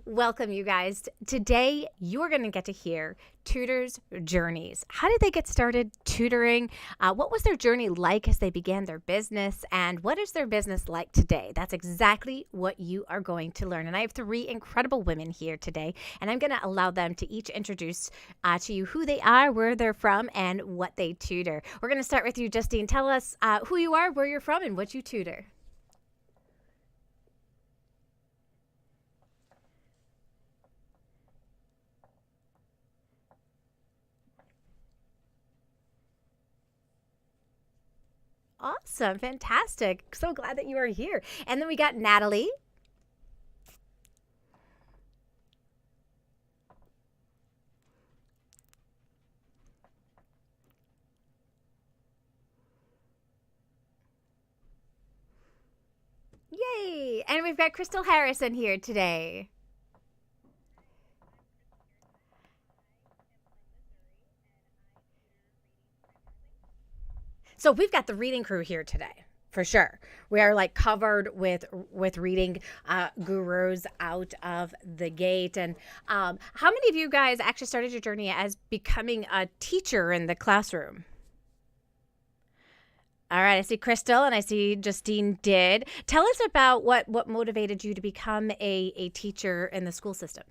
Welcome, you guys. Today, you're going to get to hear tutors' journeys. How did they get started tutoring? What was their journey like as they began their business? And what is their business like today? That's exactly what you are going to learn. And I have three incredible women here today, and I'm going to allow them to each introduce to you who they are, where they're from, and what they tutor. We're going to start with you, Justine. Tell us who you are, where you're from, and what you tutor. Awesome. Fantastic. So glad that you are here. And then we got Natalie. Yay. And we've got Crystal Harrison here today. So we've got the reading crew here today, for sure. We are like covered with reading gurus out of the gate. And how many of you guys actually started your journey as becoming a teacher in the classroom? All right, I see Crystal and I see Justine did. Tell us about what motivated you to become a teacher in the school system.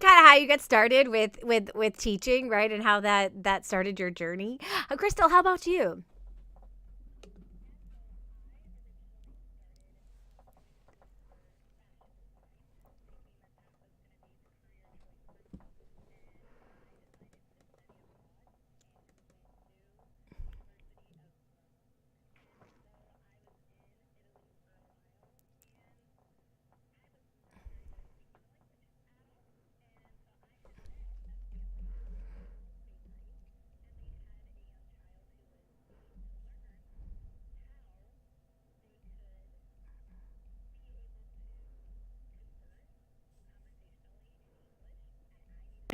Kind of how you got started with teaching, right? And how that started your journey. Crystal, how about you?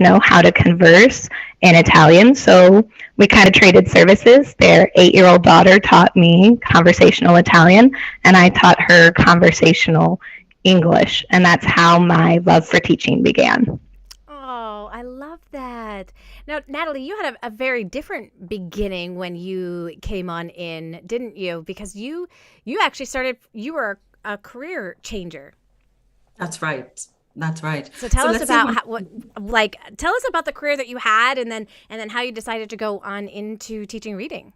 Know how to converse in Italian. So we kind of traded services. Their 8-year-old daughter taught me conversational Italian, and I taught her conversational English. And that's how my love for teaching began. Oh, I love that. Now, Natalie, you had a very different beginning when you came on in, didn't you? Because you actually started. You were a career changer. That's right. That's right. So tell So us let's say about my tell us about the career that you had, and then how you decided to go on into teaching reading.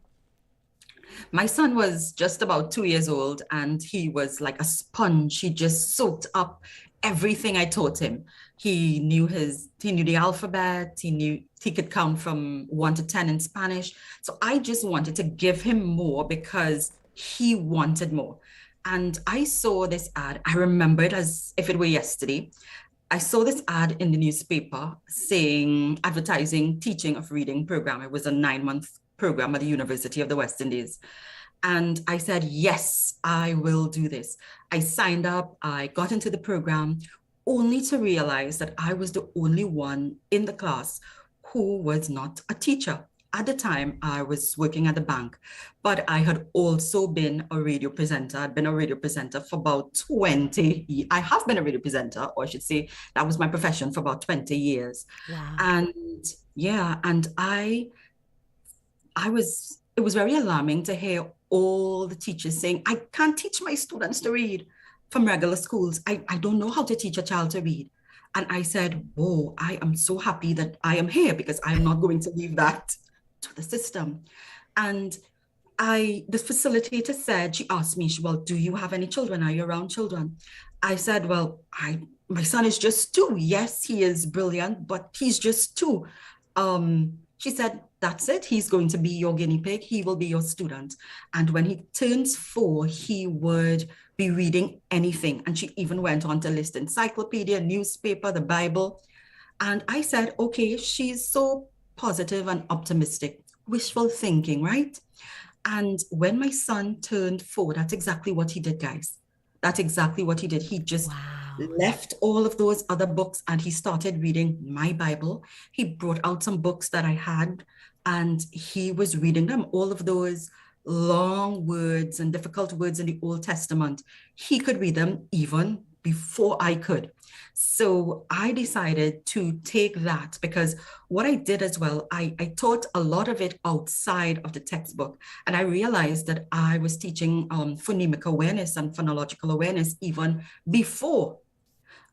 my son was just about 2 years old and he was like a sponge. He just soaked up everything I taught him. He knew the alphabet, he knew he could count from 1 to 10 in Spanish. So I just wanted to give him more because he wanted more. And I saw this ad. I remember it as if it were yesterday. I saw this ad in the newspaper saying advertising teaching of reading program. It was a 9 month program at the University of the West Indies. And I said, yes, I will do this. I signed up, I got into the program only to realize that I was the only one in the class who was not a teacher. At the time, I was working at the bank, but I had also been a radio presenter. I'd been a radio presenter for about 20. I have been a radio presenter, or I should say, that was my profession for about 20 years. Wow. And yeah, and it was very alarming to hear all the teachers saying, I can't teach my students to read from regular schools. I don't know how to teach a child to read. And I said, whoa, I am so happy that I am here because I am not going to leave that to the system. And the facilitator said, she asked me, well, do you have any children? Are you around children? I said, well, my son is just 2. Yes, he is brilliant, but he's just 2. She said, that's it. He's going to be your guinea pig. He will be your student. And when he turns 4, he would be reading anything. And she even went on to list encyclopedia, newspaper, the Bible. And I said, okay, she's so positive and optimistic, wishful thinking, right? And when my son turned 4, that's exactly what he did, guys. That's exactly what he did. He just Wow. left all of those other books and he started reading my Bible. He brought out some books that I had and he was reading them, all of those long words and difficult words in the Old Testament. He could read them even before I could. So I decided to take that because what I did as well, I taught a lot of it outside of the textbook. And I realized that I was teaching phonemic awareness and phonological awareness even before.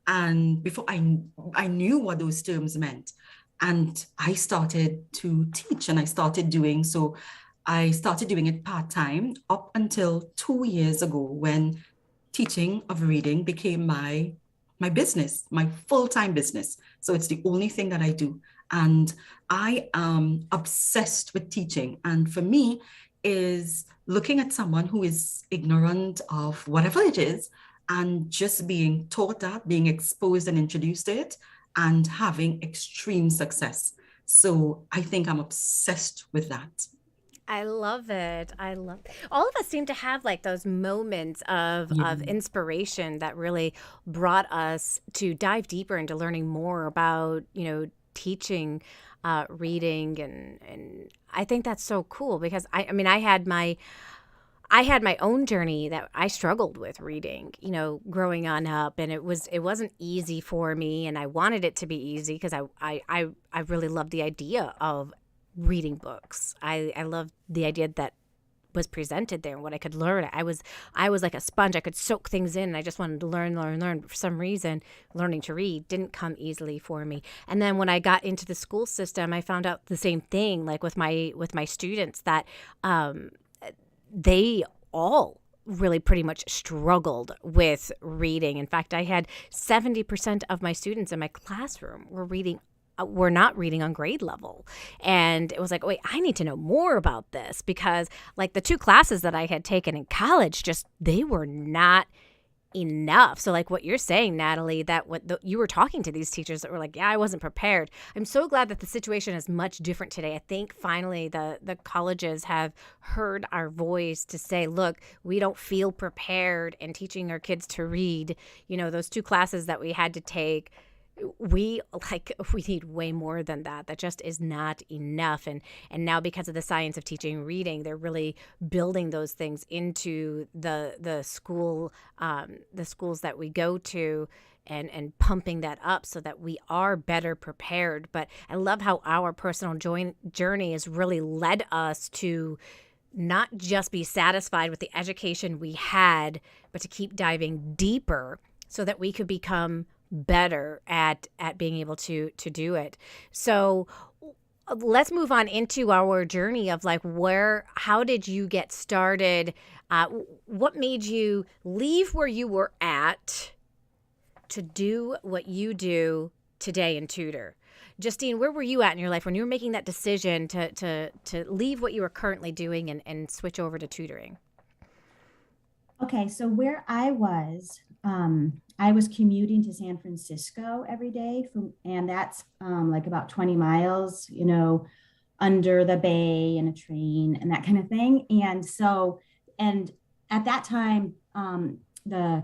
And before I knew what those terms meant. And I started to teach and I started doing so. I started doing it part-time up until 2 years ago when teaching of reading became my business, my full-time business. So it's the only thing that I do. And I am obsessed with teaching. And for me, is looking at someone who is ignorant of whatever it is and just being taught that, being exposed and introduced to it, and having extreme success. So I think I'm obsessed with that. I love it. I love all of us seem to have like those moments of Yeah. inspiration that really brought us to dive deeper into learning more about, teaching, reading, and I think that's so cool because I mean I had my own journey that I struggled with reading, growing on up, and it wasn't easy for me, and I wanted it to be easy because I really love the idea of reading books. I love the idea that was presented there and what I could learn. I was like a sponge. I could soak things in. And I just wanted to learn. For some reason, learning to read didn't come easily for me. And then when I got into the school system, I found out the same thing, like with my students, that they all really pretty much struggled with reading. In fact, I had 70% of my students in my classroom were not reading on grade level. And it was like, wait, I need to know more about this, because like the 2 classes that I had taken in college, they were not enough. So like what you're saying, Natalie, that you were talking to these teachers that were like, yeah, I wasn't prepared. I'm so glad that the situation is much different today. I think finally the colleges have heard our voice to say, look, we don't feel prepared in teaching our kids to read. Those 2 classes that we had to take, we need way more than that. That just is not enough. And now, because of the science of teaching reading, they're really building those things into the schools that we go to, and pumping that up so that we are better prepared. But I love how our personal journey has really led us to not just be satisfied with the education we had, but to keep diving deeper so that we could become better at being able to do it. So let's move on into our journey of like, how did you get started? What made you leave where you were at to do what you do today in Tutor? Justine, where were you at in your life when you were making that decision to leave what you were currently doing and switch over to tutoring? Okay, so where I was commuting to San Francisco every day and that's like about 20 miles, under the bay in a train and that kind of thing. And at that time, the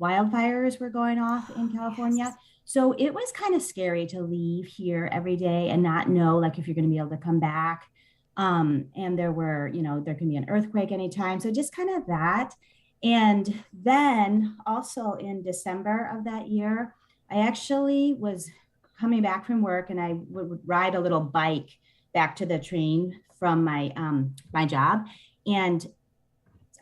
wildfires were going off in California. Yes. So it was kind of scary to leave here every day and not know like if you're going to be able to come back. And there can be an earthquake anytime. So just kind of that. And then also in December of that year, I actually was coming back from work and I would ride a little bike back to the train from my job. And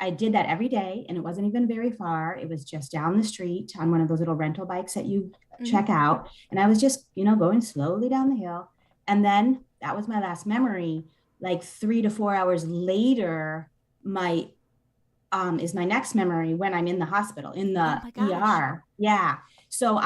I did that every day, and it wasn't even very far. It was just down the street on one of those little rental bikes that you check out. And I was just, going slowly down the hill. And then that was my last memory. Like 3 to 4 hours later, is my next memory when I'm in the hospital, in the ER. Yeah. So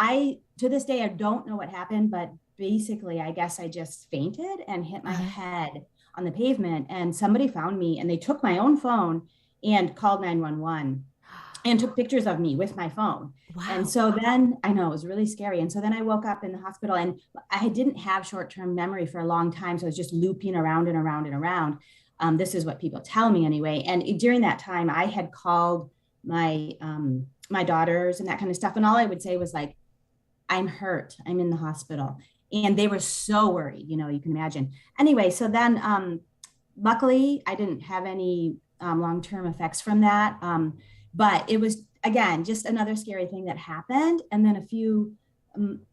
to this day, I don't know what happened, but basically, I guess I just fainted and hit my head on the pavement, and somebody found me and they took my own phone and called 911 and took pictures of me with my phone. Wow. And so then I know it was really scary. And so then I woke up in the hospital and I didn't have short-term memory for a long time. So I was just looping around and around and around. This is what people tell me anyway. And during that time, I had called my daughters and that kind of stuff. And all I would say was like, I'm hurt. I'm in the hospital. And they were so worried, you can imagine. Anyway, so then luckily I didn't have any long-term effects from that. But it was, again, just another scary thing that happened. And then a few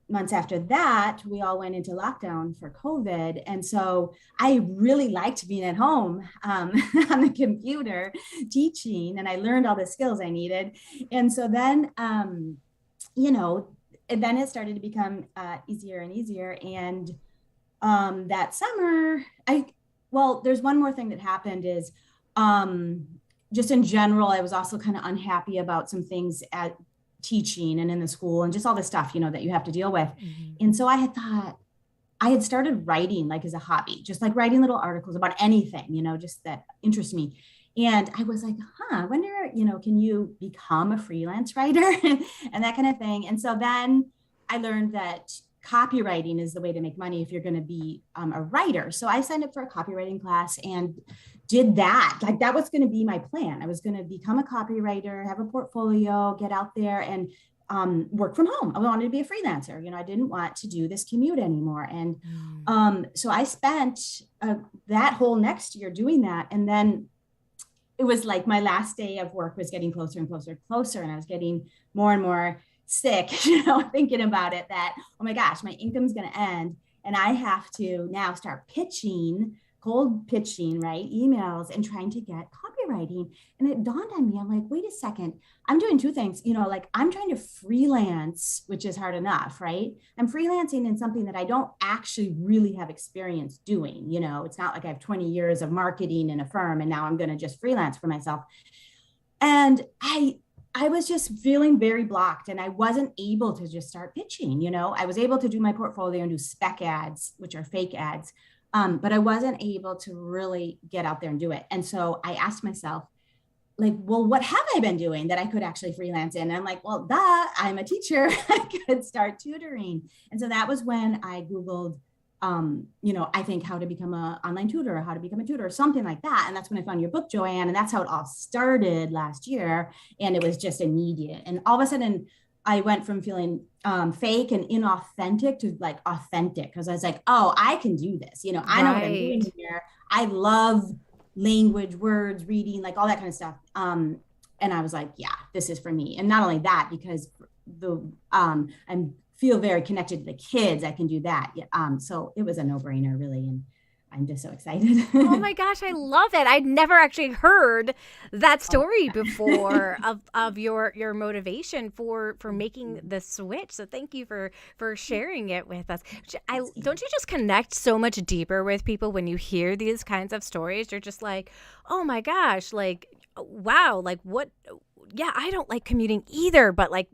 months after that, we all went into lockdown for COVID. And so I really liked being at home on the computer teaching, and I learned all the skills I needed. And so then, and then it started to become easier and easier. And that summer, there's one more thing that happened is just in general, I was also kind of unhappy about some things at teaching and in the school and just all this stuff, that you have to deal with. Mm-hmm. And so I had started writing like as a hobby, just like writing little articles about anything, just that interests me. And I was like, I wonder, can you become a freelance writer and that kind of thing. And so then I learned that copywriting is the way to make money if you're going to be a writer. So I signed up for a copywriting class and did that. Like that was going to be my plan. I was going to become a copywriter, have a portfolio, get out there and work from home. I wanted to be a freelancer. I didn't want to do this commute anymore. And so I spent that whole next year doing that. And then it was like my last day of work was getting closer and closer and closer. And I was getting more and more sick, thinking about it, that, oh my gosh, my income's going to end. And I have to now start cold pitching, right? Emails and trying to get copywriting. And it dawned on me, I'm like, wait a second, I'm doing two things, like I'm trying to freelance, which is hard enough, right? I'm freelancing in something that I don't actually really have experience doing. It's not like I have 20 years of marketing in a firm and now I'm going to just freelance for myself. And I was just feeling very blocked and I wasn't able to just start pitching. I was able to do my portfolio and do spec ads, which are fake ads. But I wasn't able to really get out there and do it. And so I asked myself, like, well, what have I been doing that I could actually freelance in? And I'm like, well, I'm a teacher. I could start tutoring. And so that was when I Googled, I think how to become an online tutor or how to become a tutor or something like that. And that's when I found your book, Joanne. And that's how it all started last year. And it was just immediate. And all of a sudden, I went from feeling fake and inauthentic to like authentic because I was like, oh, I can do this. I know what I'm doing here. I love language, words, reading, like all that kind of stuff. And I was like, yeah, this is for me. And not only that, because I feel very connected to the kids, I can do that. Yeah. So it was a no-brainer, really. And I'm just so excited. Oh my gosh, I love it. I'd never actually heard that story before of your motivation for making the switch. So thank you for sharing it with us. Don't you just connect so much deeper with people when you hear these kinds of stories? You're just like, oh my gosh, like, wow, like what? Yeah, I don't like commuting either, but like,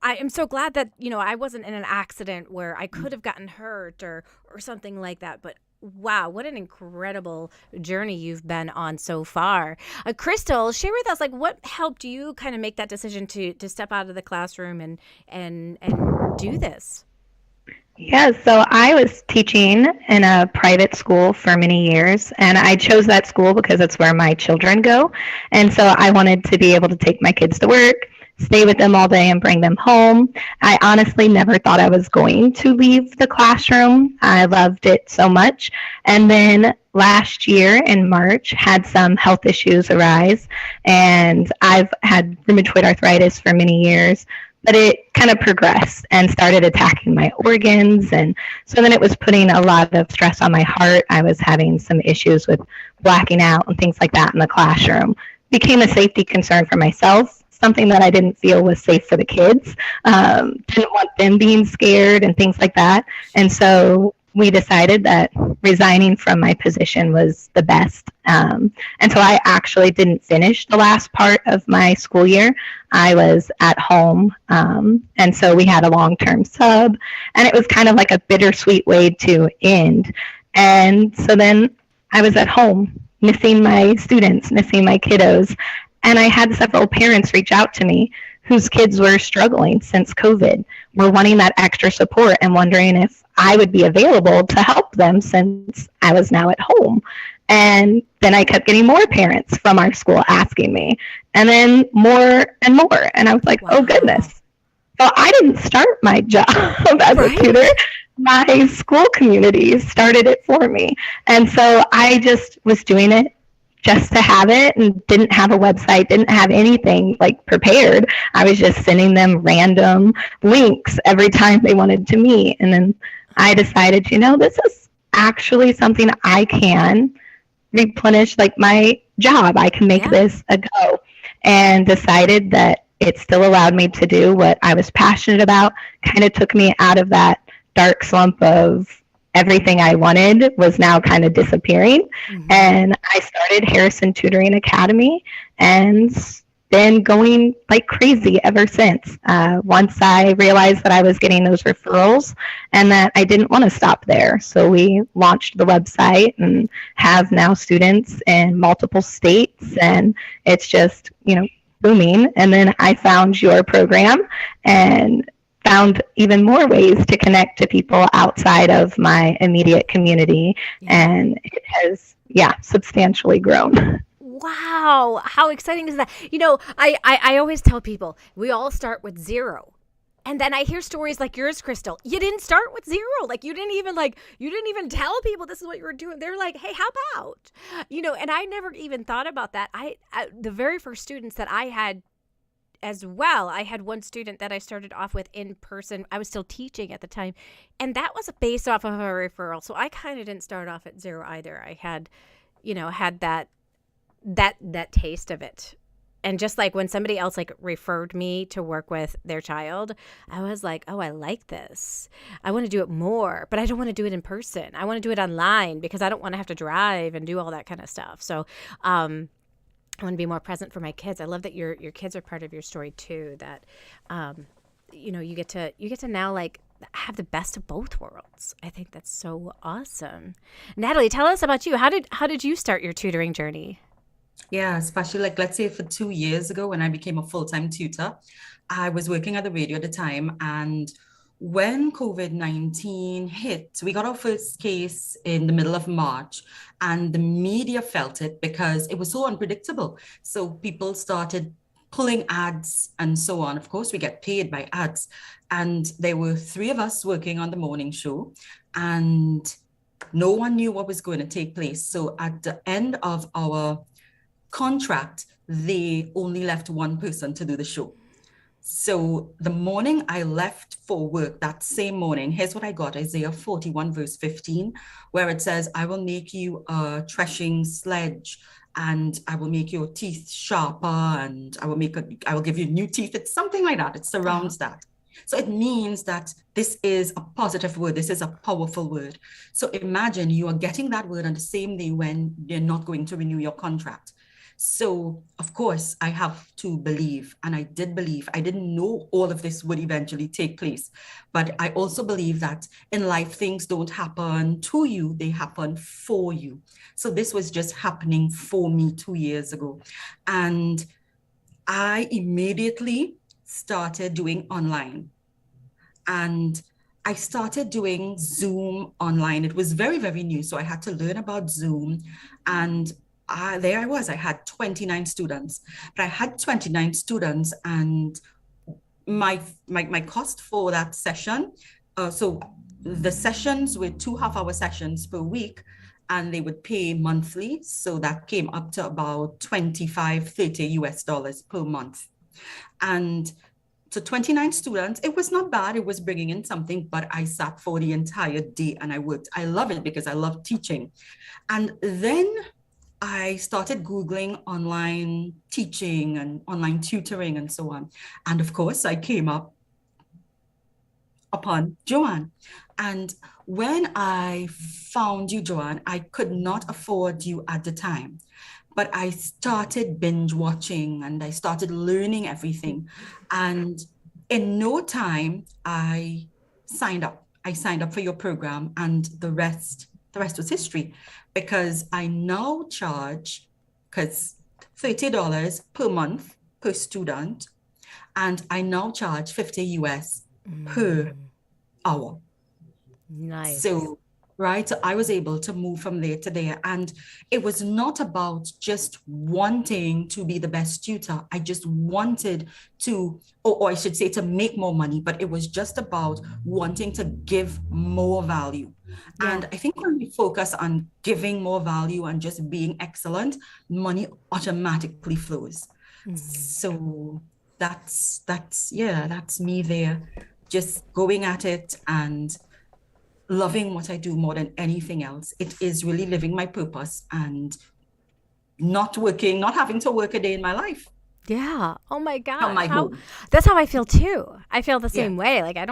I am so glad that, I wasn't in an accident where I could have gotten hurt or something like that. But wow, what an incredible journey you've been on so far. Crystal, share with us, like, what helped you kind of make that decision to step out of the classroom and do this? Yeah, so I was teaching in a private school for many years, and I chose that school because it's where my children go. And so I wanted to be able to take my kids to work, stay with them all day and bring them home. I honestly never thought I was going to leave the classroom. I loved it so much. And then last year in March, had some health issues arise, and I've had rheumatoid arthritis for many years, but it kind of progressed and started attacking my organs. And so then it was putting a lot of stress on my heart. I was having some issues with blacking out and things like that in the classroom. Became a safety concern for myself, something that I didn't feel was safe for the kids. Didn't want them being scared and things like that. And so we decided that resigning from my position was the best. And so I actually didn't finish the last part of my school year. I was at home. And so we had a long-term sub, and it was kind of like a bittersweet way to end. And so then I was at home, missing my students, missing my kiddos. And I had several parents reach out to me whose kids were struggling since COVID, were wanting that extra support and wondering if I would be available to help them since I was now at home. And then I kept getting more parents from our school asking me, and then more and more. And I was like, wow. Oh goodness. So I didn't start my job as a tutor. My school community started it for me. And so I just was doing it just to have it, and didn't have a website, didn't have anything like prepared. I was just sending them random links every time they wanted to meet. And then I decided, this is actually something I can replenish, like my job. I can make this a go, and decided that it still allowed me to do what I was passionate about. Kind of took me out of that dark slump of everything I wanted was now kind of disappearing. Mm-hmm. And I started Harrison Tutoring Academy, and been going like crazy ever since. Once I realized that I was getting those referrals and that I didn't want to stop there. So we launched the website and have now students in multiple states, and it's just, booming. And then I found your program and found even more ways to connect to people outside of my immediate community. And it has, substantially grown. Wow. How exciting is that? I always tell people we all start with zero. And then I hear stories like yours, Crystal. You didn't start with zero. Like you didn't even tell people this is what you were doing. They're like, hey, how about? And I never even thought about that. The very first students that I had as well, I had one student that I started off with in person. I was still teaching at the time, and that was based off of a referral. So I kind of didn't start off at zero either. I had, had that that taste of it. And just like when somebody else like referred me to work with their child, I was like, oh, I like this. I want to do it more, but I don't want to do it in person. I want to do it online because I don't want to have to drive and do all that kind of stuff. So I want to be more present for my kids. I love that your kids are part of your story too. That you get to now like have the best of both worlds. I think that's so awesome. Natalie, tell us about you. How did you start your tutoring journey? Yeah, especially like let's say for 2 years ago when I became a full-time tutor, I was working at the radio at the time. And when COVID-19 hit, we got our first case in the middle of March, and the media felt it because it was so unpredictable. So people started pulling ads and so on. Of course, we get paid by ads. And there were three of us working on the morning show, and no one knew what was going to take place. So at the end of our contract, they only left one person to do the show. So the morning I left for work, that same morning, here's what I got: Isaiah 41 verse 15, where it says, I will make you a threshing sledge, and I will make your teeth sharper, and I will give you new teeth. It's something like that. It surrounds that. So it means that this is a positive word. This is a powerful word. So imagine you are getting that word on the same day when they're not going to renew your contract. So, of course, I have to believe, and I did believe. I didn't know all of this would eventually take place, but I also believe that in life, things don't happen to you, they happen for you. So this was just happening for me 2 years ago. And I immediately started doing online. And I started doing Zoom online. It was very, very new. So I had to learn about Zoom. And there I was, I had 29 students, but I had 29 students, and my cost for that session, so the sessions were 2 half-hour sessions per week, and they would pay monthly. So that came up to about $25-30 per month. And so 29 students, it was not bad. It was bringing in something, but I sat for the entire day and I worked. I love it because I love teaching. And then I started Googling online teaching and online tutoring and so on. And of course, I came upon Joanne. And when I found you, Joanne, I could not afford you at the time, but I started binge watching and I started learning everything. And in no time, I signed up. I signed up for your program, and the rest was history, because I now charge, because $30 per month per student, and I now charge 50 US per hour. Nice. So, right, so I was able to move from there to there. And it was not about just wanting to be the best tutor. I just wanted to, or I should say, to make more money, but it was just about wanting to give more value. Yeah. And I think when we focus on giving more value and just being excellent, money automatically flows. So that's me there, just going at it and loving what I do more than anything else. It is really living my purpose and not having to work a day in my life. Yeah. Oh my From my gosh. home. That's how I feel too. I feel the same way. Like I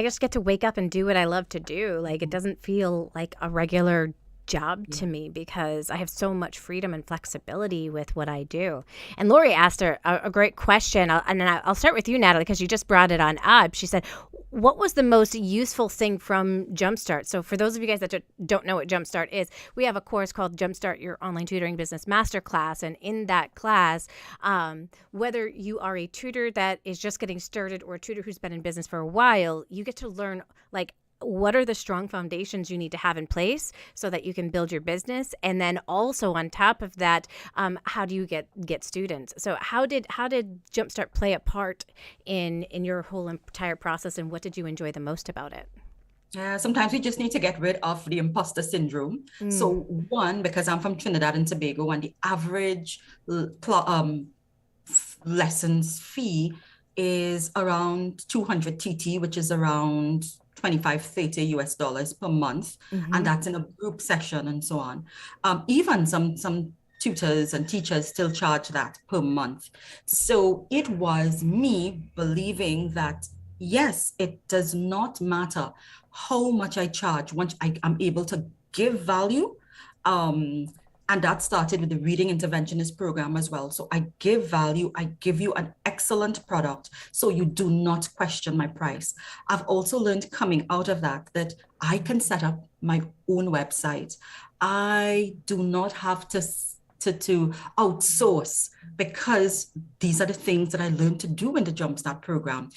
just get to wake up and do what I love to do. Like it doesn't feel like a regular job to me because I have so much freedom and flexibility with what I do. And Lori asked her a great question. I'll start with you, Natalie, because you just brought it on up. She said, what was the most useful thing from Jumpstart? So for those of you guys that don't know what Jumpstart is, we have a course called Jumpstart Your Online Tutoring Business Masterclass. And in that class, whether you are a tutor that is just getting started or a tutor who's been in business for a while, you get to learn like what are the strong foundations you need to have in place so that you can build your business, and then also on top of that, how do you get students? So how did Jumpstart play a part in your whole entire process, and what did you enjoy the most about it? Yeah, sometimes we just need to get rid of the imposter syndrome. So one, because I'm from Trinidad and Tobago, and the average lessons fee is around 200 TT, which is around $25-30 per month, and that's in a group session and so on. Even some tutors and teachers still charge that per month. So it was me believing that, yes, it does not matter how much I charge once I am able to give value. And that started with the reading interventionist program as well. So I give value, I give you an excellent product, so you do not question my price. I've also learned coming out of that I can set up my own website. I do not have to outsource, because these are the things that I learned to do in the Jumpstart program.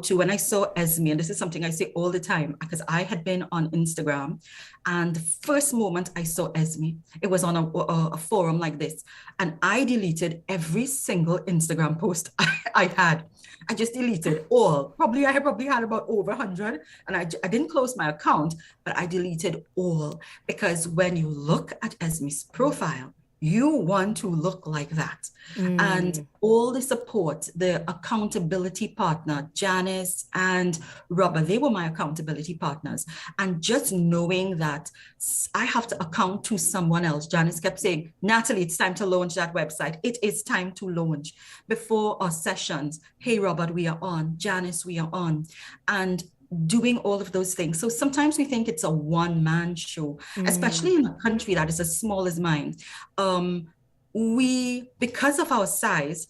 When I saw Esme, and this is something I say all the time, because I had been on Instagram, and the first moment I saw Esme, it was on a forum like this, and I deleted every single Instagram post I had. I just deleted all. I probably had about over 100, and I didn't close my account, but I deleted all, because when you look at Esme's profile, you want to look like that. And all the support, the accountability partner, Janice and Robert, they were my accountability partners. And just knowing that I have to account to someone else. Janice kept saying, Natalie, it's time to launch that website. It is time to launch. Before our sessions, hey, Robert, we are on. Janice, we are on. And doing all of those things. So sometimes we think it's a one-man show, especially in a country that is as small as mine. Because of our size,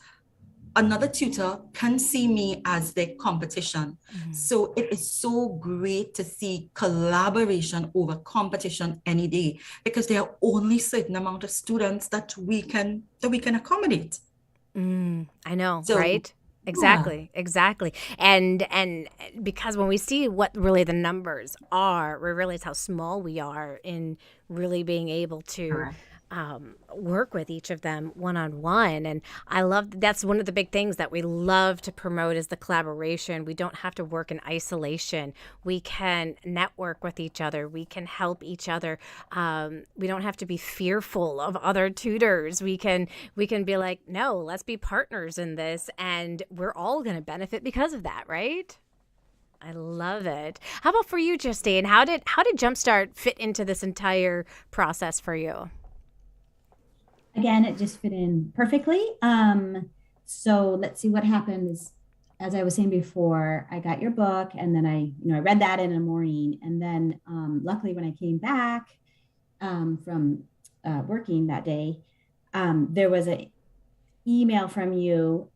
another tutor can see me as their competition. So it is so great to see collaboration over competition any day, because there are only certain amount of students that we can accommodate. I know, So, right? Exactly. And because when we see what really the numbers are, we realize how small we are in really being able to work with each of them one-on-one. And I love, that's one of the big things that we love to promote, is the collaboration. We don't have to work in isolation. We can network with each other. We can help each other. We don't have to be fearful of other tutors. We can be like, no, let's be partners in this, and we're all going to benefit because of that, right? I love it. How about for you, Justine? How did Jumpstart fit into this entire process for you? Again, it just fit in perfectly. So let's see what happens. As I was saying before, I got your book, and then I read that in a morning. And then luckily when I came back from working that day, there was an email from you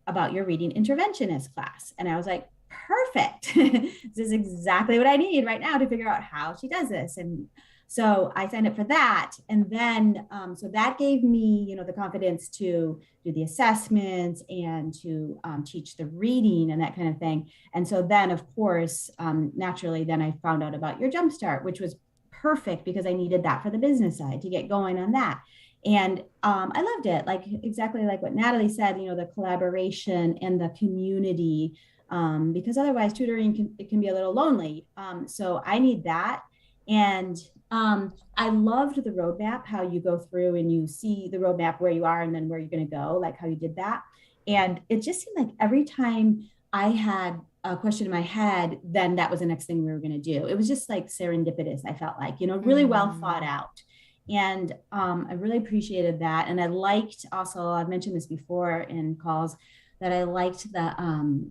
about your reading interventionist class. And I was like, perfect. This is exactly what I need right now to figure out how she does this. And so I signed up for that. And then, so that gave me, the confidence to do the assessments and to teach the reading and that kind of thing. And so then, of course, naturally, then I found out about your Jumpstart, which was perfect because I needed that for the business side to get going on that. And I loved it, exactly like what Natalie said, the collaboration and the community, because otherwise tutoring can be a little lonely. So I need that. And I loved the roadmap, how you go through and you see the roadmap where you are and then where you're going to go, like how you did that. And it just seemed like every time I had a question in my head, then that was the next thing we were going to do. It was just like serendipitous, I felt like, really well thought out. And I really appreciated that. And I liked also, I've mentioned this before in calls, that I liked the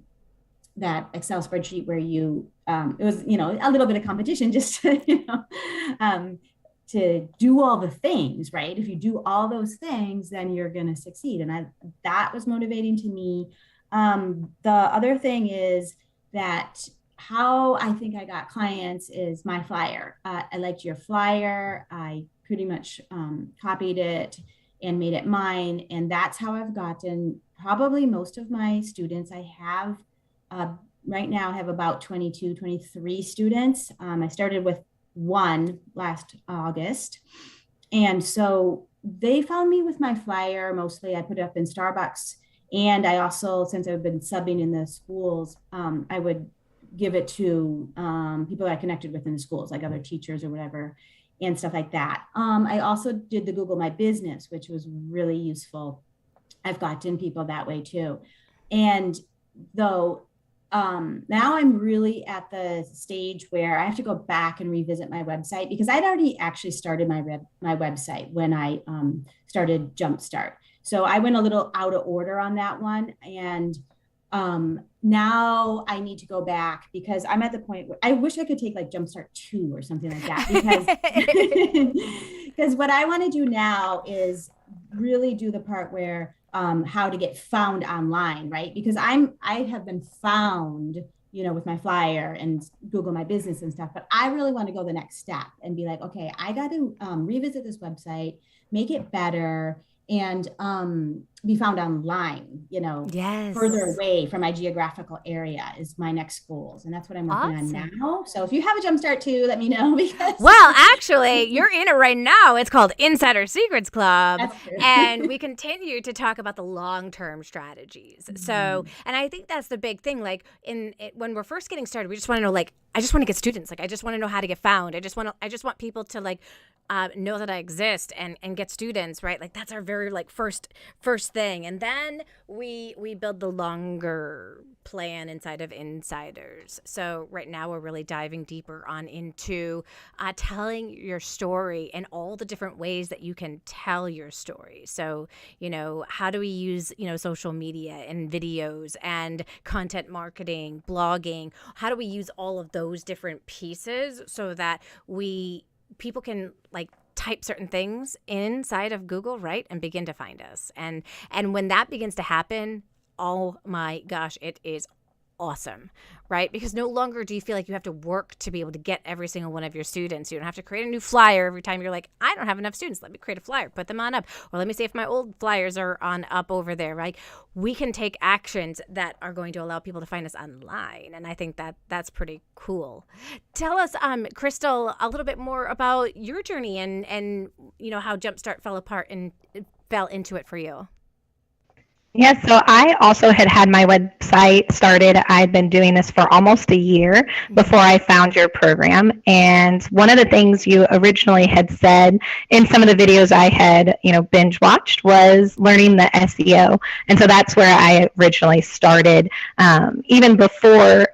that Excel spreadsheet where you, it was, a little bit of competition just to, to do all the things, right? If you do all those things, then you're going to succeed. And that was motivating to me. The other thing is that how I think I got clients is my flyer. I liked your flyer. I pretty much copied it and made it mine. And that's how I've gotten probably most of my students. I have right now I have about 22, 23 students. I started with one last August. And so they found me with my flyer. Mostly I put it up in Starbucks. And I also, since I've been subbing in the schools, I would give it to people that I connected with in the schools, like other teachers or whatever, and stuff like that. I also did the Google My Business, which was really useful. I've gotten people that way too. And though now I'm really at the stage where I have to go back and revisit my website, because I'd already actually started my website when I started Jumpstart. So I went a little out of order on that one. And now I need to go back, because I'm at the point where I wish I could take like Jumpstart 2 or something like that, because what I want to do now is really do the part where how to get found online, right? Because I have been found, with my flyer and Google My Business and stuff, but I really want to go the next step and be like, okay, I got to revisit this website, make it better, and be found online, Yes. further away from my geographical area is my next goals. And that's what I'm working on now. So if you have a Jumpstart too, let me know. Because well, actually, you're in it right now. It's called Insider Secrets Club. That's true. And we continue to talk about the long-term strategies. So, and I think that's the big thing. Like when we're first getting started, we just want to know, like, I just want to get students. Like, I just want to know how to get found. I just want people to like know that I exist and get students, right? Like that's our very like first thing. And then we build the longer plan inside of Insiders. So right now we're really diving deeper on into telling your story and all the different ways that you can tell your story. So, how do we use, social media and videos and content marketing, blogging? How do we use all of those different pieces so that people can like type certain things inside of Google, right, and begin to find us. And when that begins to happen, oh my gosh, it is awesome, right? Because no longer do you feel like you have to work to be able to get every single one of your students. You don't have to create a new flyer every time you're like, I don't have enough students. Let me create a flyer, put them on up. Or let me see if my old flyers are on up over there, right? We can take actions that are going to allow people to find us online. And I think that's pretty cool. Tell us, Crystal, a little bit more about your journey and how Jumpstart fell apart and fell into it for you. Yes, so I also had my website started. I'd been doing this for almost a year before I found your program. And one of the things you originally had said in some of the videos I had, binge watched was learning the SEO. And so that's where I originally started. Even before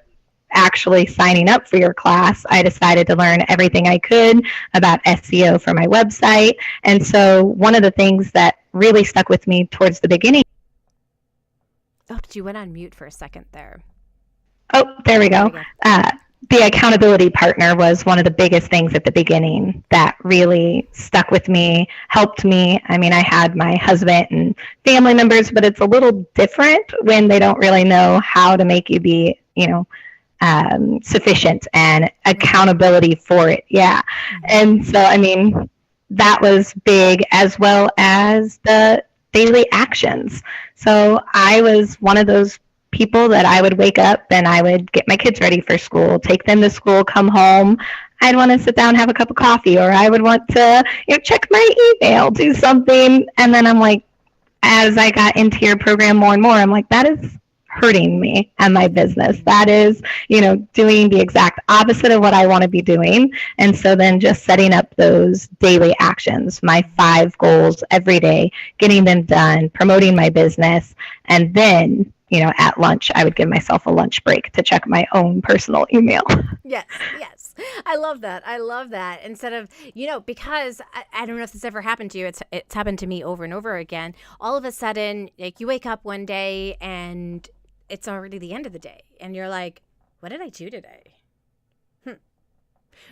actually signing up for your class, I decided to learn everything I could about SEO for my website. And so one of the things that really stuck with me towards the beginning. Oh, you went on mute for a second there. Oh, there we go. The accountability partner was one of the biggest things at the beginning that really stuck with me, helped me. I mean, I had my husband and family members, but it's a little different when they don't really know how to make you be, sufficient and accountability for it. Yeah. And so, I mean, that was big, as well as the daily actions. So I was one of those people that I would wake up and I would get my kids ready for school, take them to school, come home. I'd want to sit down, have a cup of coffee, or I would want to check my email, do something. And then I'm like, as I got into your program more and more, I'm like, that is hurting me and my business. That is, doing the exact opposite of what I want to be doing. And so then just setting up those daily actions, my 5 goals every day, getting them done, promoting my business. And then, at lunch, I would give myself a lunch break to check my own personal email. Yes. I love that. Instead of, because I don't know if this ever happened to you. It's happened to me over and over again. All of a sudden, like you wake up one day and it's already the end of the day. And you're like, what did I do today?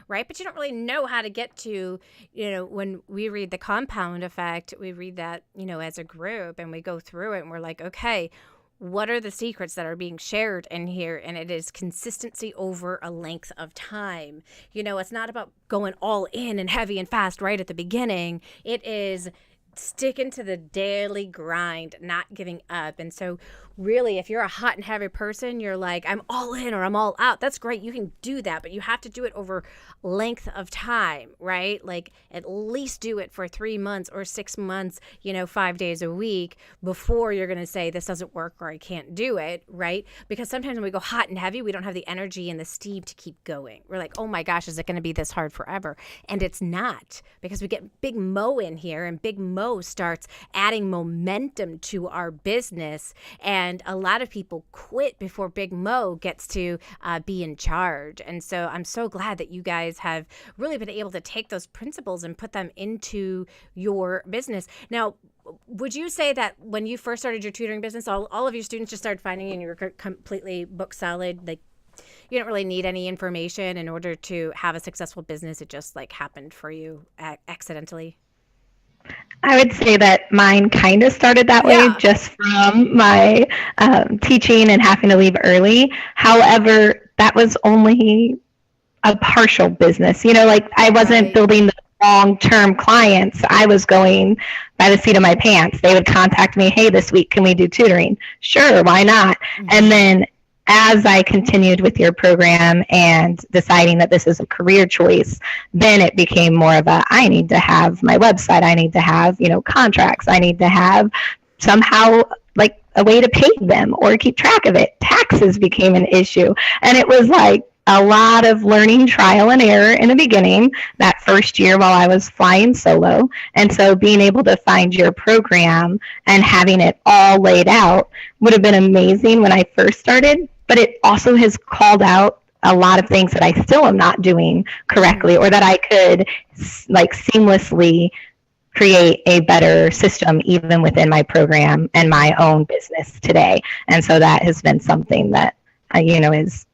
Right? But you don't really know how to get to, when we read the compound effect, we read that, as a group, and we go through it and we're like, okay, what are the secrets that are being shared in here? And it is consistency over a length of time. It's not about going all in and heavy and fast right at the beginning. It is sticking to the daily grind, not giving up. And so really, if you're a hot and heavy person, you're like, I'm all in or I'm all out. That's great. You can do that, but you have to do it over length of time, right? Like at least do it for 3 months or 6 months, 5 days a week before you're going to say this doesn't work or I can't do it, right? Because sometimes when we go hot and heavy, we don't have the energy and the steam to keep going. We're like, oh my gosh, is it going to be this hard forever? And it's not, because we get Big Mo in here, and Big Mo Mo starts adding momentum to our business, and a lot of people quit before Big Mo gets to be in charge. And so I'm so glad that you guys have really been able to take those principles and put them into your business. Now, would you say that when you first started your tutoring business, all of your students just started finding you and you were completely book solid? Like, you don't really need any information in order to have a successful business. It just like happened for you accidentally? I would say that mine kind of started that way just from my teaching and having to leave early. However, that was only a partial business. Like I wasn't building the long-term clients. I was going by the seat of my pants. They would contact me, hey, this week, can we do tutoring? Sure, why not? Mm-hmm. And then as I continued with your program and deciding that this is a career choice, then it became more of I need to have my website. I need to have, contracts. I need to have somehow like a way to pay them or keep track of it. Taxes became an issue. And it was like a lot of learning, trial and error in the beginning, that first year while I was flying solo. And so being able to find your program and having it all laid out would have been amazing when I first started. But it also has called out a lot of things that I still am not doing correctly, or that I could like seamlessly create a better system even within my program and my own business today. And so that has been something that, is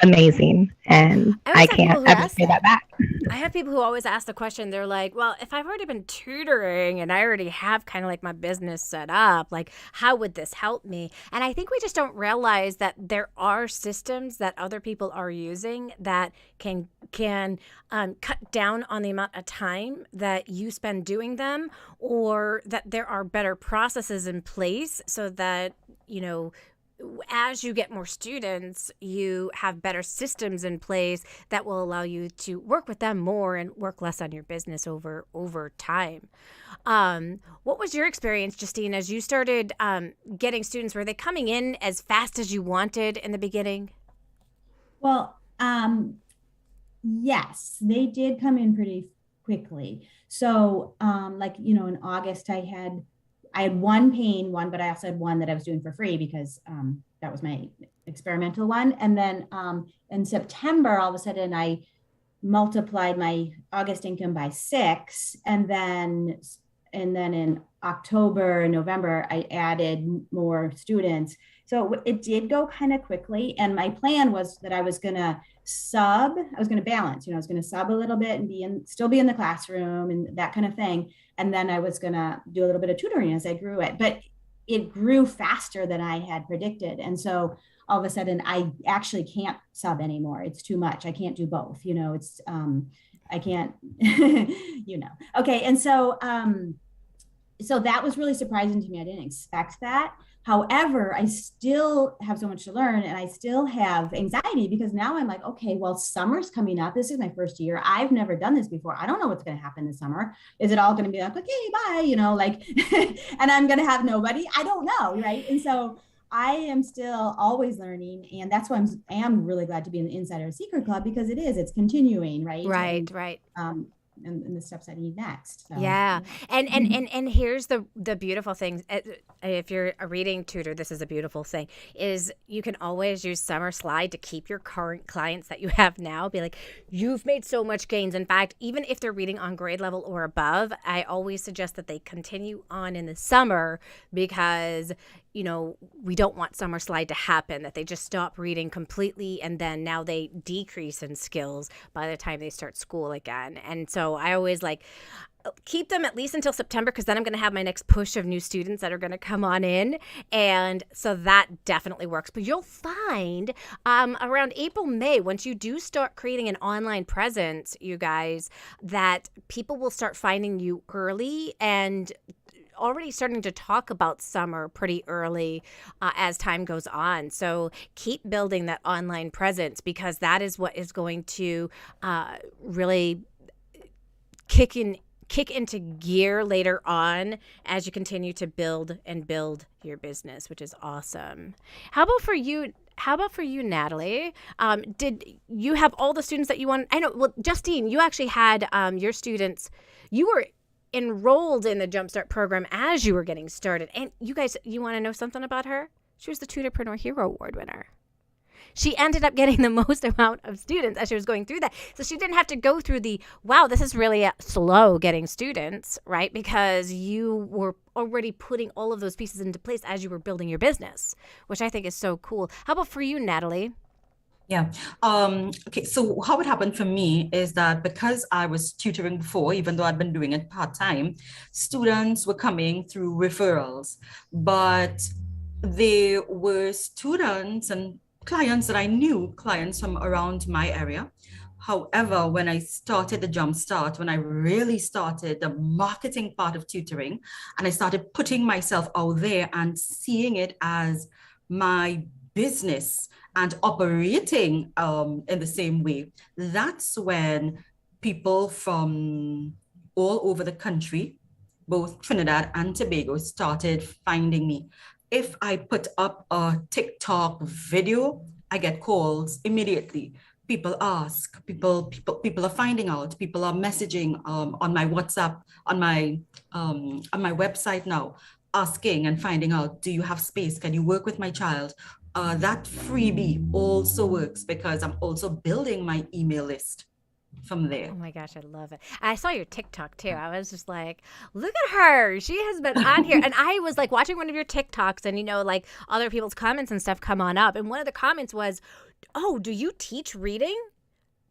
amazing, and I can't ever say that back. I have people who always ask the question, they're like, well, if I've already been tutoring and I already have kind of like my business set up, like how would this help me? And I think we just don't realize that there are systems that other people are using that can cut down on the amount of time that you spend doing them, or that there are better processes in place so that, as you get more students, you have better systems in place that will allow you to work with them more and work less on your business over time. What was your experience, Justine, as you started getting students? Were they coming in as fast as you wanted in the beginning? Well, yes, they did come in pretty quickly. So in August, I had one paying one, but I also had one that I was doing for free because that was my experimental one. And then in September, all of a sudden, I multiplied my August income by 6. And then in October and November, I added more students. So it did go kind of quickly. And my plan was that I was going to balance, I was going to sub a little bit and still be in the classroom and that kind of thing. And then I was going to do a little bit of tutoring as I grew it, but it grew faster than I had predicted. And so all of a sudden I actually can't sub anymore. It's too much. I can't do both, I can't, Okay. And so that was really surprising to me. I didn't expect that. However, I still have so much to learn, and I still have anxiety because now I'm like, okay, well, summer's coming up. This is my first year. I've never done this before. I don't know what's going to happen this summer. Is it all going to be like, okay, bye, and I'm going to have nobody? I don't know, right? And so I am still always learning, and that's why I am really glad to be in the Insider Secret Club, because it's continuing, right? Right. And the steps I need next. So, yeah. And here's the beautiful thing. If you're a reading tutor, this is a beautiful thing, is you can always use Summer Slide to keep your current clients that you have now. Be like, you've made so much gains. In fact, even if they're reading on grade level or above, I always suggest that they continue on in the summer, because we don't want Summer Slide to happen, that they just stop reading completely and then now they decrease in skills by the time they start school again. And so I always keep them at least until September, because then I'm going to have my next push of new students that are going to come on in. And so that definitely works. But you'll find around April, May, once you do start creating an online presence, you guys, that people will start finding you early and already starting to talk about summer pretty early as time goes on. So keep building that online presence, because that is what is going to really kick into gear later on as you continue to build your business, which is awesome. How about for you, Natalie? Did you have all the students that you wanted? I know, well, Justine, you actually had your students, you were enrolled in the Jumpstart program as you were getting started. And you guys, you want to know something about her? She was the Tutorpreneur Hero Award winner. She ended up getting the most amount of students as she was going through that. So she didn't have to go through the, wow, this is really slow getting students, right? Because you were already putting all of those pieces into place as you were building your business, which I think is so cool. How about for you, Natalie? Yeah. Okay. So how it happened for me is that because I was tutoring before, even though I'd been doing it part-time, students were coming through referrals, but they were students and clients that I knew, clients from around my area. However, when I started the Jumpstart, when I really started the marketing part of tutoring, and I started putting myself out there and seeing it as my business and operating in the same way, that's when people from all over the country, both Trinidad and Tobago, started finding me. If I put up a TikTok video, I get calls immediately. People ask, people are finding out, people are messaging on my WhatsApp, on my website now, asking and finding out, do you have space? Can you work with my child? That freebie also works because I'm also building my email list from there. Oh my gosh, I love it. I saw your TikTok too. I was just like, look at her. She has been on here. And I was like watching one of your TikToks and, like other people's comments and stuff come on up. And one of the comments was, oh, do you teach reading?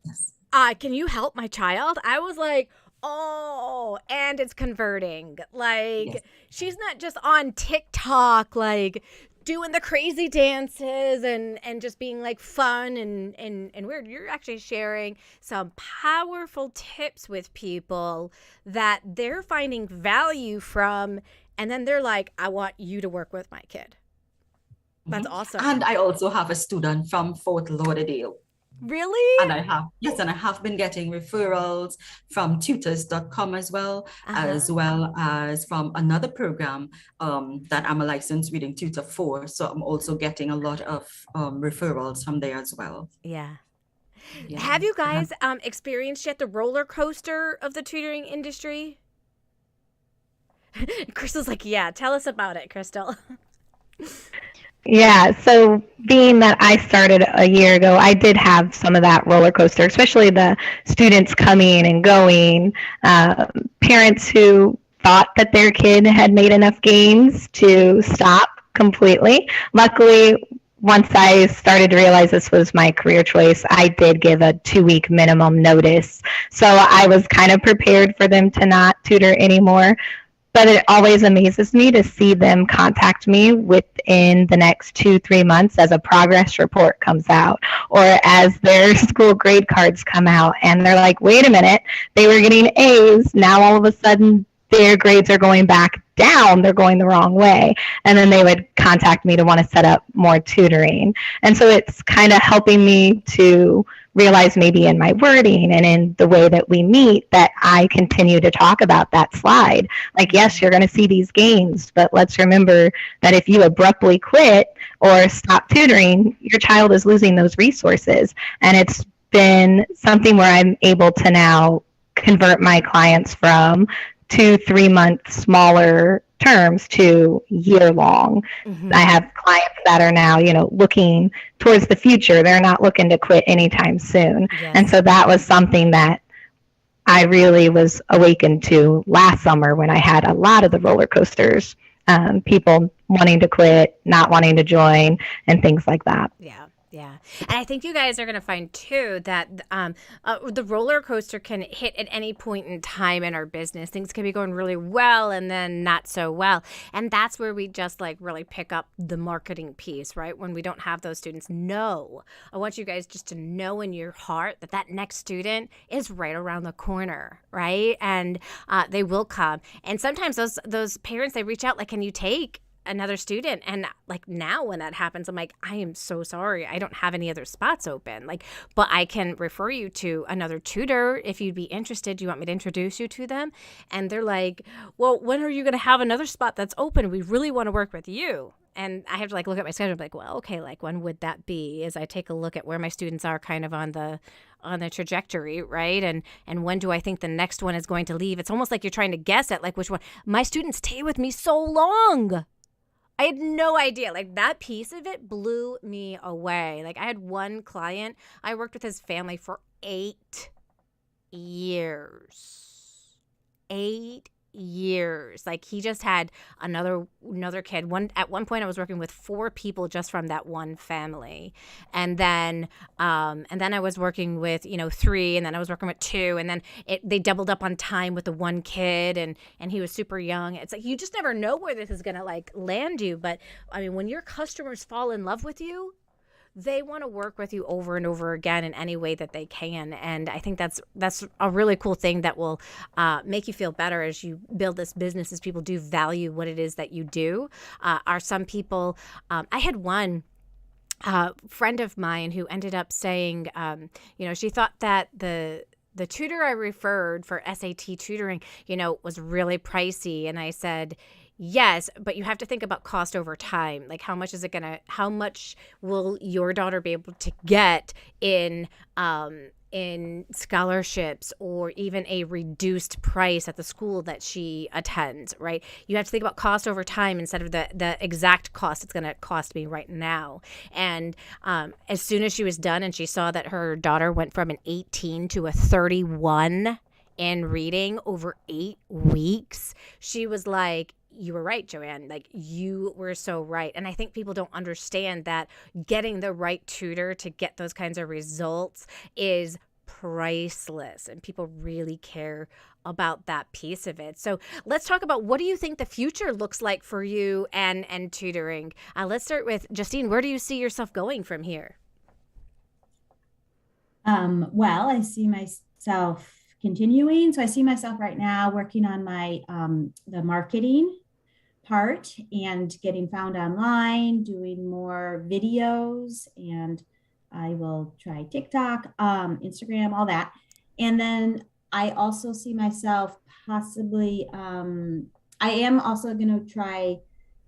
Yes. Can you help my child? I was like, oh, and it's converting. Like, yes. She's not just on TikTok, like doing the crazy dances and just being like fun and weird. You're actually sharing some powerful tips with people that they're finding value from, and then they're like, I want you to work with my kid. That's awesome. And I also have a student from Fort Lauderdale. Really? And I have been getting referrals from tutors.com as well as from another program that I'm a licensed reading tutor for. So I'm also getting a lot of referrals from there as well. Yeah. Have you guys experienced yet the roller coaster of the tutoring industry? Crystal's like, yeah, tell us about it, Crystal. Yeah, so being that I started a year ago, I did have some of that roller coaster, especially the students coming and going, parents who thought that their kid had made enough gains to stop completely. Luckily, once I started to realize this was my career choice, I did give a 2-week minimum notice. So I was kind of prepared for them to not tutor anymore. But it always amazes me to see them contact me within the next 2-3 months as a progress report comes out or as their school grade cards come out. And they're like, wait a minute, they were getting A's. Now all of a sudden their grades are going back down. They're going the wrong way. And then they would contact me to want to set up more tutoring. And so it's kind of helping me to realize maybe in my wording and in the way that we meet that I continue to talk about that slide. Like, yes, you're going to see these gains, but let's remember that if you abruptly quit or stop tutoring, your child is losing those resources. And it's been something where I'm able to now convert my clients from 2-3 month smaller terms to year long. Mm-hmm. I have clients that are now, looking towards the future. They're not looking to quit anytime soon. Yes. And so that was something that I really was awakened to last summer when I had a lot of the roller coasters, people wanting to quit, not wanting to join, and things like that. Yeah. Yeah. And I think you guys are going to find, too, that the roller coaster can hit at any point in time in our business. Things can be going really well and then not so well. And that's where we just really pick up the marketing piece, right? When we don't have those students. No, I want you guys just to know in your heart that next student is right around the corner, right? And they will come. And sometimes those parents, they reach out like, can you take another student. And like now when that happens, I'm like, I am so sorry. I don't have any other spots open. Like, but I can refer you to another tutor if you'd be interested. Do you want me to introduce you to them? And they're like, well, when are you going to have another spot that's open? We really want to work with you. And I have to like look at my schedule and be like, well, okay, like when would that be? As I take a look at where my students are kind of on the trajectory, right? And when do I think the next one is going to leave? It's almost like you're trying to guess at like which one. My students stay with me so long. I had no idea. Like that piece of it blew me away. Like I had one client, I worked with his family for 8 years. 8 years. Like he just had another kid. At one point I was working with 4 people just from that one family. And then I was working with, 3, and then I was working with 2, and then they doubled up on time with the one kid, and he was super young. It's like you just never know where this is going to like land you, but I mean when your customers fall in love with you, they want to work with you over and over again in any way that they can. And I think that's a really cool thing that will make you feel better as you build this business, as people do value what it is that you do. Are some people, I had one friend of mine who ended up saying, she thought that the tutor I referred for SAT tutoring, was really pricey. And I said, yes, but you have to think about cost over time. Like how much will your daughter be able to get in scholarships or even a reduced price at the school that she attends, right? You have to think about cost over time instead of the exact cost it's going to cost me right now. And as soon as she was done and she saw that her daughter went from an 18 to a 31 in reading over 8 weeks, she was like, you were right, Joanne. Like you were so right. And I think people don't understand that getting the right tutor to get those kinds of results is priceless. And people really care about that piece of it. So let's talk about, what do you think the future looks like for you and tutoring? Let's start with Justine. Where do you see yourself going from here? Well, I see myself continuing. So I see myself right now working on my the marketing part and getting found online, doing more videos, and I will try TikTok, Instagram, all that. And then I also see myself possibly, I am also going to try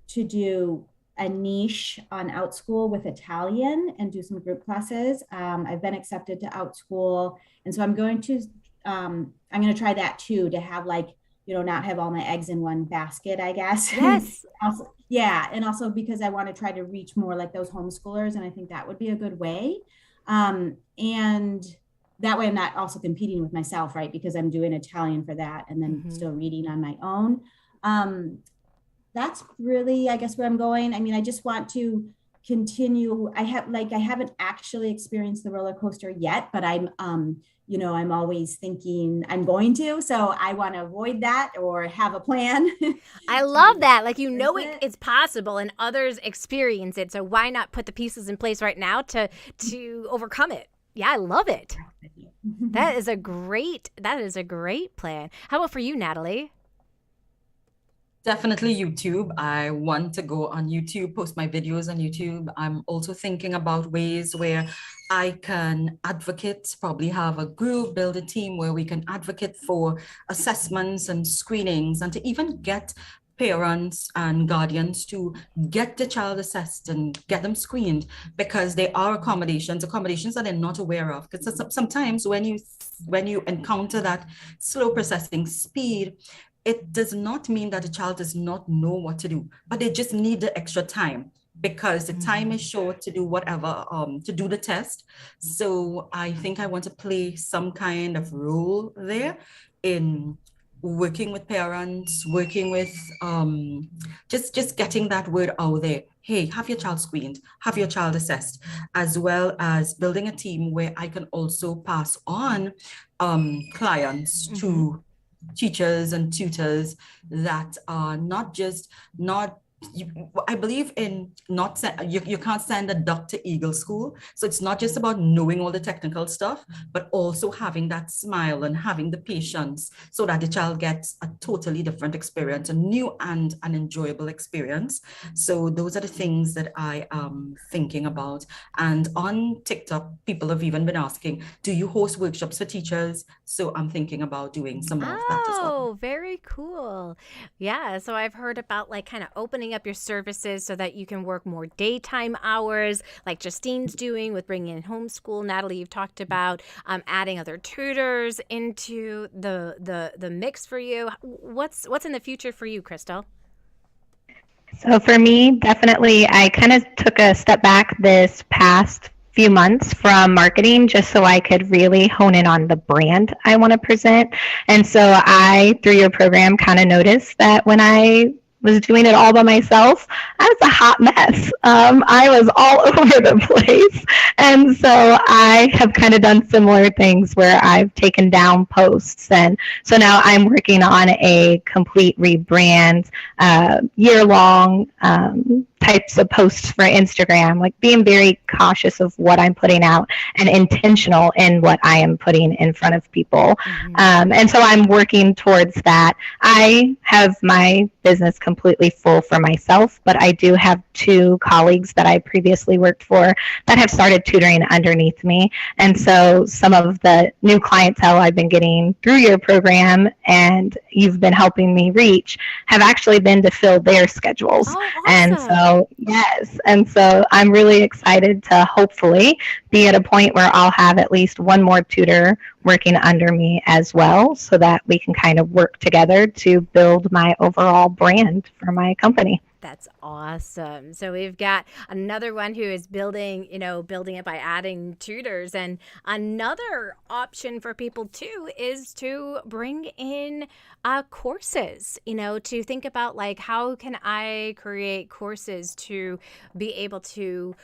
to do a niche on OutSchool with Italian and do some group classes. I've been accepted to OutSchool. And so I'm going to try that too, to have like, not have all my eggs in one basket, I guess. Yes. Also, yeah. And also because I want to try to reach more like those homeschoolers. And I think that would be a good way. And that way I'm not also competing with myself, right? Because I'm doing Italian for that and then still reading on my own. That's really, I guess, where I'm going. I mean, I just want to continue. I haven't actually experienced the roller coaster yet, but I'm always thinking I'm going to, so I want to avoid that or have a plan. I love that. Like, it's possible and others experience it. So why not put the pieces in place right now to overcome it? Yeah, I love it. That is a great plan. How about for you, Natalie? Definitely YouTube. I want to go on YouTube, post my videos on YouTube. I'm also thinking about ways where I can advocate, probably have a group, build a team where we can advocate for assessments and screenings, and to even get parents and guardians to get the child assessed and get them screened, because there are accommodations that they're not aware of. Because sometimes when you encounter that slow processing speed, it does not mean that the child does not know what to do, but they just need the extra time, because the time is short to do whatever, to do the test. So I think I want to play some kind of role there in working with parents, working with just getting that word out there. Hey, have your child screened, have your child assessed, as well as building a team where I can also pass on clients to teachers and tutors that are not I believe in not you can't send a duck to eagle school. So it's not just about knowing all the technical stuff, but also having that smile and having the patience so that the child gets a totally different experience, a new and an enjoyable experience. So those are the things that I am thinking about. And on TikTok, people have even been asking, do you host workshops for teachers? So I'm thinking about doing some more of that as well. Oh, very cool. Yeah, so I've heard about like kind of opening up your services so that you can work more daytime hours, like Justine's doing with bringing in homeschool. Natalie, you've talked about adding other tutors into the mix for you. What's in the future for you, Crystal? So for me, definitely, I kind of took a step back this past few months from marketing just so I could really hone in on the brand I want to present. And so I, through your program, kind of noticed that when I was doing it all by myself, I was a hot mess. I was all over the place. And so I have kind of done similar things where I've taken down posts. And so now I'm working on a complete rebrand, year-long types of posts for Instagram, like being very cautious of what I'm putting out and intentional in what I am putting in front of people. And so I'm working towards that. I have my business completely full for myself, but I do have 2 colleagues that I previously worked for that have started tutoring underneath me. And so some of the new clientele I've been getting through your program and you've been helping me reach have actually been to fill their schedules. Oh, awesome. And so, yes. And so I'm really excited to hopefully be at a point where I'll have at least one more tutor working under me as well so that we can kind of work together to build my overall brand for my company. That's awesome. So we've got another one who is building it by adding tutors. And another option for people too is to bring in courses, to think about like, how can I create courses to be able to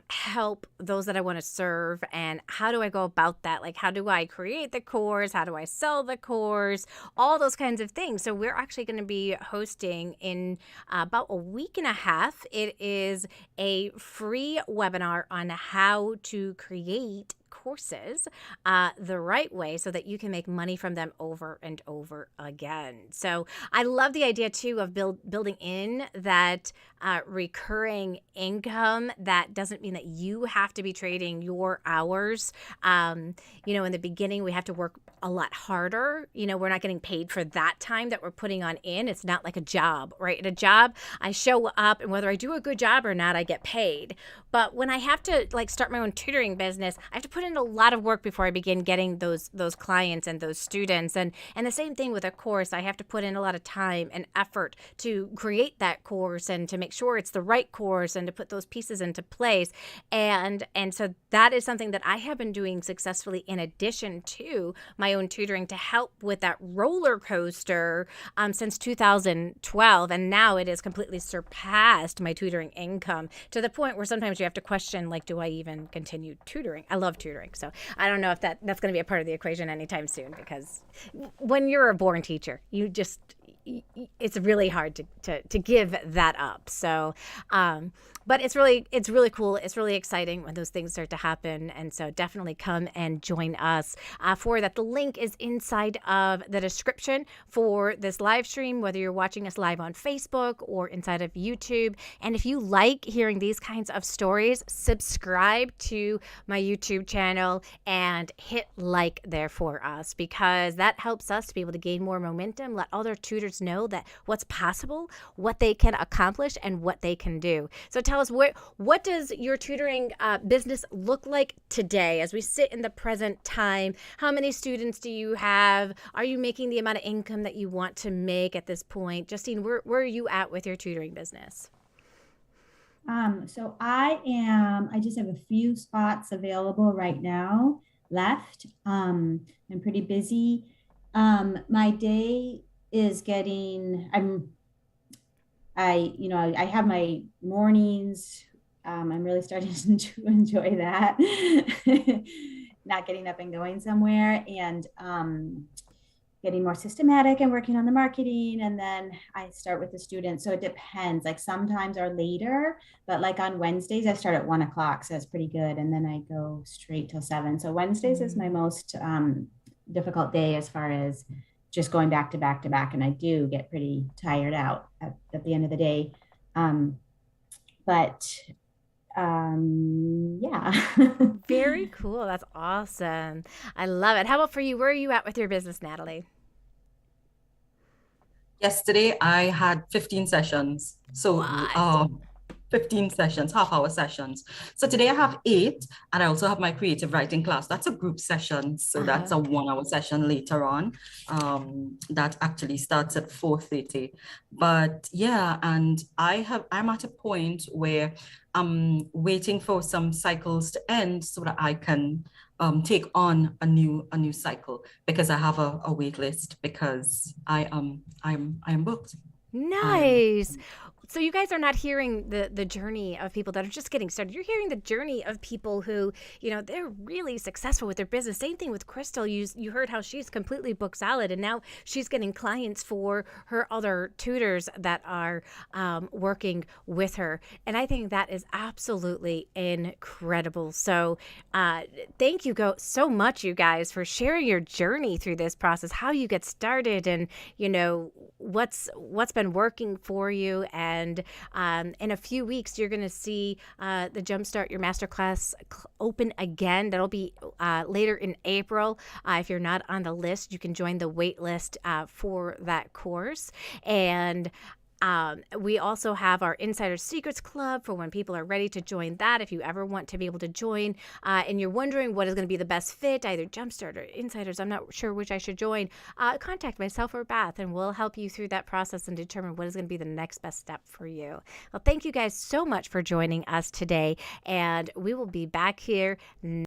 help those that I want to serve? And how do I go about that? Like, how do I create the course? How do I sell the course? All those kinds of things. So we're actually going to be hosting in about a week and a half. It is a free webinar on how to create courses the right way so that you can make money from them over and over again. So I love the idea too of building in that recurring income. That doesn't mean that you have to be trading your hours. In the beginning, we have to work a lot harder. We're not getting paid for that time that we're putting on in. It's not like a job, right? At a job, I show up and whether I do a good job or not, I get paid. But when I have to like start my own tutoring business, I have to put in a lot of work before I begin getting those clients and those students. And the same thing with a course. I have to put in a lot of time and effort to create that course and to make sure it's the right course and to put those pieces into place. And so that is something that I have been doing successfully in addition to my own tutoring to help with that roller coaster since 2012. And now it has completely surpassed my tutoring income to the point where sometimes you have to question, like, do I even continue tutoring? I love tutoring. So I don't know if that's going to be a part of the equation anytime soon, because when you're a born teacher, it's really hard to give that up. So, but it's really cool. It's really exciting when those things start to happen. And so definitely come and join us for that. The link is inside of the description for this live stream, whether you're watching us live on Facebook or inside of YouTube. And if you like hearing these kinds of stories, subscribe to my YouTube channel and hit like there for us, because that helps us to be able to gain more momentum, let other tutors know that what's possible, what they can accomplish, and what they can do. So tell us, what does your tutoring business look like today as we sit in the present time? How many students do you have? Are you making the amount of income that you want to make at this point? Justine, where are you at with your tutoring business? So I just have a few spots available right now left. I'm pretty busy. My day is I have my mornings. I'm really starting to enjoy that. Not getting up and going somewhere. And getting more systematic and working on the marketing. And then I start with the students. So it depends. Like sometimes are later, but like on Wednesdays, I start at 1 o'clock. So it's pretty good. And then I go straight till 7. So Wednesdays is my most difficult day as far as just going back to back to back. And I do get pretty tired out at the end of the day. But yeah. Very cool. That's awesome. I love it. How about for you? Where are you at with your business, Natalie? Yesterday, I had 15 sessions. So, What? 15 sessions, half-hour sessions. So today I have 8, and I also have my creative writing class. That's a group session. So that's a 1-hour session later on. That actually starts at 4:30. But yeah, and I'm at a point where I'm waiting for some cycles to end so that I can take on a new cycle, because I have a wait list, because I'm booked. Nice. So you guys are not hearing the journey of people that are just getting started. You're hearing the journey of people who, they're really successful with their business. Same thing with Crystal. You heard how she's completely booked solid, and now she's getting clients for her other tutors that are working with her. And I think that is absolutely incredible. So thank you so much, you guys, for sharing your journey through this process, how you get started, and what's been working for you. And in a few weeks, you're going to see the Jumpstart Your Masterclass open again. That'll be later in April. If you're not on the list, you can join the wait list for that course. And we also have our Insider Secrets Club for when people are ready to join that. If you ever want to be able to join and you're wondering what is going to be the best fit, either Jumpstart or Insiders, I'm not sure which I should join, contact myself or Beth, and we'll help you through that process and determine what is going to be the next best step for you. Well, thank you guys so much for joining us today, and we will be back here